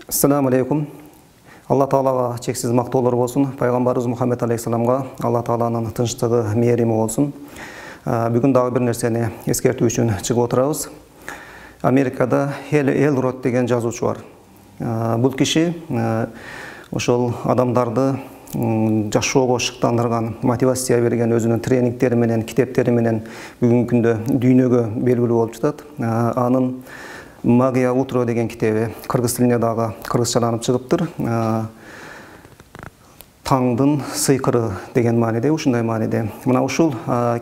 Ассаламу алейкум. Алла Таалага чексиз мактоолор болсун. Пайгамбарыбыз Мухаммед алейхиссаламга Алла Тааланын тынчтыгы, мээрими болсун. Бүгүн дагы бир нерсени эскертүү үчүн чыгып отурабыз. Америкада Эл Рот деген жазуучу бар. Бул киши ошол адамдарды жашоого шыктандырган, мотивация берген, өзүнүн тренингтери менен, китептери менен бүгүнкү күндө дүйнөгө белгилүү болуп жатат. Анын Магия утро деген китеби кыргыз тилине дагы кыргызчаланып чыгыптыр. Таңдын сыйкыры деген мааниде, ушундай мааниде. Мына ушул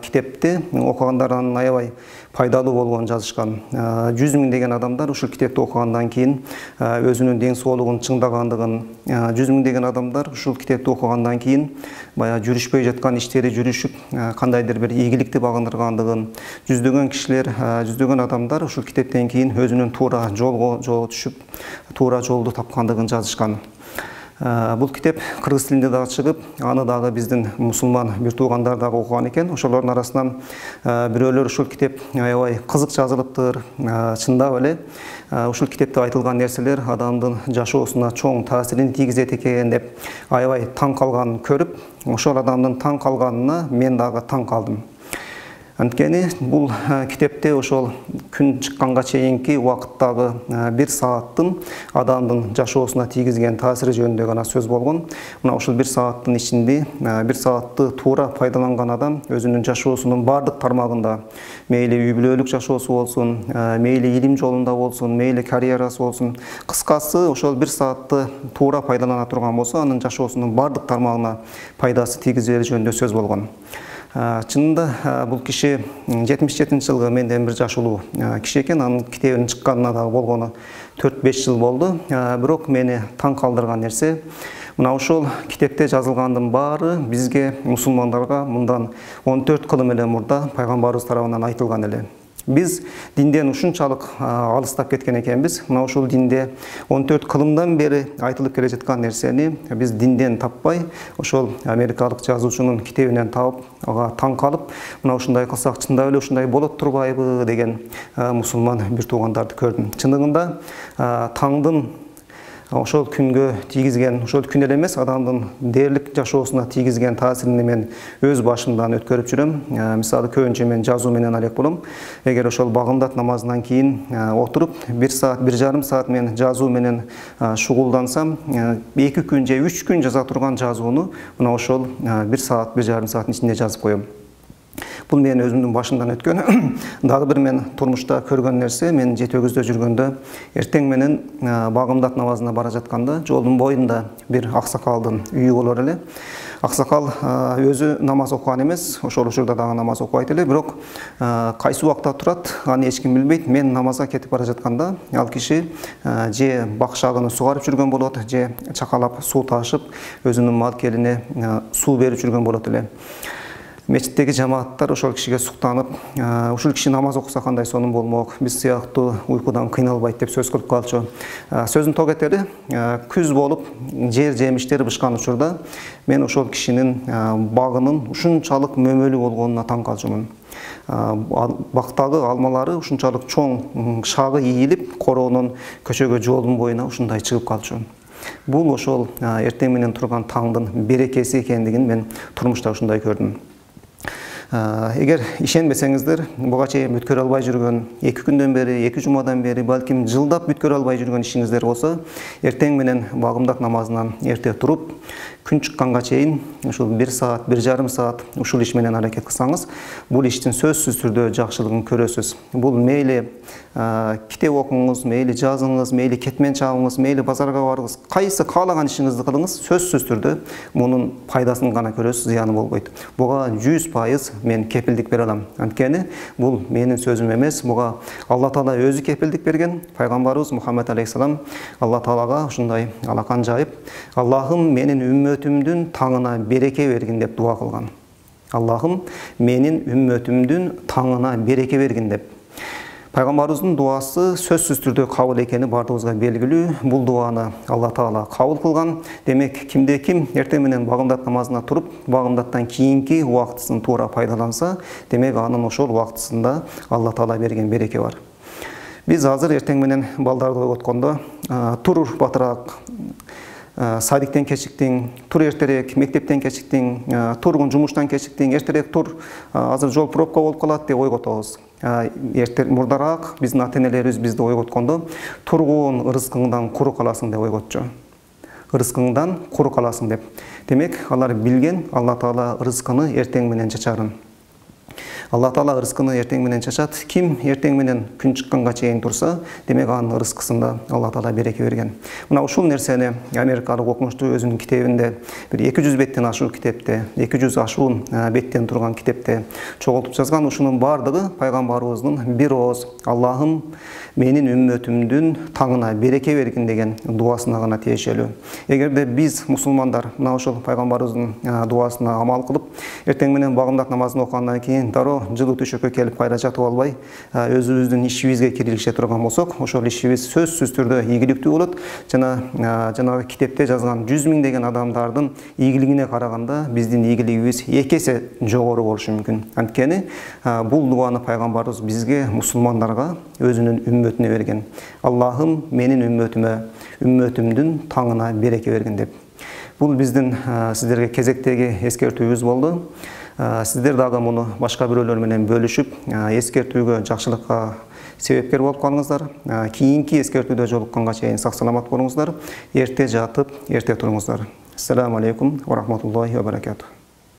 китепти окугандардан аябай пайдалуу болгонун жазышкан. 100 миңдеген адамдар ушул китепти окугандан кийин өзүнүн ден соолугун чыңдагандыгын, 100 миңдеген адамдар ушул китепти окугандан кийин бая жүрүшпөй жаткан иштери жүрүшүп, кандайдыр бир ийгиликти багындыргандыгын, жүздөгөн кишилер, жүздөгөн адамдар ушул китептен кийин өзүнүн туура жолго түшүп, туура жолду тапкандыгын жазышкан. Бул китеп кыргыз тилинде дагы чыгып, аны дагы биздин мусулман бир туугандар дагы окуган экен. Ошолордун арасынан бирөөлөр ушул китеп аябай кызык жазылыптыр. Чындап эле ушул китепте айтылган нерселер адамдын жашоосуна чоң таасирин тийгизет экен деп аябай таң калганын көрүп, ошол адамдын таң калганына мен дагы таң калдым. Анткени бул китепте ошол күн чыкканга чейинки убакыттагы 1 сааттын адамдын жашоосуна тийгизген таасири жөнүндө гана сөз болгон. Мына ушул 1 сааттын ичинде 1 саатты туура пайдаланган адам өзүнүн жашоосунун бардык тармагында, мейли үй бүлөлүк жашоосу болсун, мейли илим жолунда болсун, мейли карьерасы болсун, кыскасы ошол 1 саатты туура пайдалана турган болсо, анын жашоосунун бардык тармагына пайдасы тийгизери жөнүндө сөз болгон. Чынында бул киши 77-жылғы менден бир жаш улуу киши экен. Анын китебинин чыкканына дагы болгону 4-5 жыл болду. Бирок мени таң калтырган нерсе, мына ошол китепте жазылгандын баары бизге мусулмандарга мындан 14 кылым эле мурда пайгамбарыбыз тарабынан айтылган эле. Биз динден ушунчалык алыстап кеткен экенбиз. Мына ушул динде 14 кылымдан бери айтылып келе жаткан нерсени биз динден таппай, ошол америкалык жазуучунун китебинен таап, ага таң калып, мына ушундай кылсак чындап эле ушундай болот турбайбы деген мусулман бир туугандарды көрдүм. Чындыгында таңдын ошол күнгө тийгизген, ошол күн эле эмес, адамдын дээрлик жашоосуна тийгизген таасирин мен өз башымдан өткөрүп жүрөм. Мисалы көбүнчө мен жазуу менен алек болом. Эгер ошол багымдат намазынан кийин отуруп 1 саат, 1,5 саат мен жазуу менен шугулдансам, 2 күн же 3 күн жаза турган жазууну мына ошол 1 саат, 1,5 сааттын ичинде жазып коем. Бул менин өзүмдүн башымдан өткөн. Дагы бир мен турмушта көргөн нерсе, мен жете өгүздө жүргөндө, эртең менен багымдат намазына бара жатканда, жолдун боюнда бир аксакалдын үйү болор эле. Аксакал өзү намаз окуган эмес, ошол учурда дагы намаз окубайт эле, бирок кайсы убакта турат, аны эч ким билбейт. Мен намазга кетип бара жатканда, ал киши же бакшагыны сугарып жүргөн болот, же чакалап суу ташып, өзүнүн мал-келине суу берип жүргөн болот эле. Мечиттеги жамааттар ошол кишиге суктанып, ушул киши намаз окуса кандай сонун болмок, биз сыяктуу уйкудан кыйналбайт деп сөз кылып калчу. Сөзүн тогетери, күз болуп, жер жемиштери бышкан учурда мен ошол кишинин багынын ушунчалык мөмөлүү болгонуна таң калчумун. Бактагы алмалары ушунчалык чоң, шагы ийилип, короонун көчөгө жолдун боюна ушундай чыгып калчу. Бул ошол эртең менен турган таңдын берекеси экендигин мен турмушта ушундай көрдүм. Эгер ишенбесеңиздер, буга чейин бүткөрө албай жүргөн, 2 күндөн бери, 2 жумадан бери, балким жылдап бүткөрө албай жүргөн ишиңиздер болсо, эртең менен багымдат намазынан эрте туруп, күн чыкканга чейин ушул 1 саат, 1,5 саат ушул иш менен аракет кылсаңыз, бул иштин сөзсүз түрдө жакшылыгын көрөсүз. Бул мейли китеп окуңуз, мейли жазыңыз, мейли кетмен чабыңыз, мейли базарга барыңыз, кайсы каалаган ишиңизди кылыңыз, сөзсүз түрдө мунун пайдасын гана көрөсүз, зыяны болбойт. Буга 100% мен кепилдик бере алам. Анткени бул менин сөзүм эмес, буга Алла Таала өзү кепилдик берген. Пайгамбарыбыз Мухаммед алейхиссалам Алла Таалага ушундай алакан жайып, Аллахым менин үммөтүмдүн таңына береке бергин деп дуа кылган. Аллахым менин үммөтүмдүн таңына береке бергин деп. Пайгамбарыбыздын дуасы сөзсүз түрдө кабыл экени бардыгыбызга белгилүү. Бул дуаны Алла Таала кабыл кылган. Демек, кимде ким эртең менен багымдат намазына туруп, багымдаттан кийинки убактысын туура пайдаланса, демек анын ошол убактысында Алла Таала берген береке бар. Биз азыр эртең менен балдарды ойготкондо тур батыраак, садиктен кечиктиң, тур эртерээк, мектептен кечиктиң, тургун жумуштан кечиктиң, эртерээк тур, азыр жол пробка болуп калат деп ойготобуз. Мурдараак биздин ата-энелерибиз бизди ойготкондо тургун ырыскыңдан куру каласың деп ойготчу. Ырыскыңдан куру каласың деп. Демек, алар билген Алла Таала ырыскыны эртең менен чачарын. Алла Таала ырыскыны эртең менен чачат. Ким эртең менен күн чыкканга чейин турса, демек анын ырыскысында Алла Таала береке берген. Мына ушул нерсени америкалык окумуштуу өзүнүн китебинде бир 200 беттен ашуу китепте, 200 ашуун беттен турган китепте чогултуп жазган. Ушунун бардыгы пайгамбарыбыздын бир ооз Аллахым менин үммөтүмдүн таңына береке бергин деген дуасына гана тиешелүү. Эгерде биз мусулмандар мына ушул пайгамбарыбыздын дуасына амал кылып, эртең менен багымдак намазын окугандан кийин дароо жылуу төшөккө келип кайра жатып албай, өзүбүздүн ишибизге киргизе турган болсок, ошол ишибиз сөзсүз түрдө ийгиликтүү болот. Жанагы китепте жазган 100 000 деген адамдардын ийгилигине караганда биздин ийгилигибиз 2 эсе жогору болушу мүмкүн. Анткени бул дуаны пайгамбарыбыз бизге, мусулмандарга, өзүнүн үммөтүнө берген. Аллахым менин үммөтүмдүн таңына береке бергин деп. Бул биздин сиздерге кезектеги эскертүүбүз болду. Сиздер дагы муну башка бирөөлөр менен бөлүшүп, эскертүүгө, жакшылыкка себепкер болуп калыңыздар. Кийинки эскертүүдө жолукканга чейин сак саламат болуңуздар. Эрте жатып, эрте туруңуздар. Ассаламу алейкум ва рахматуллахи ва баракатух.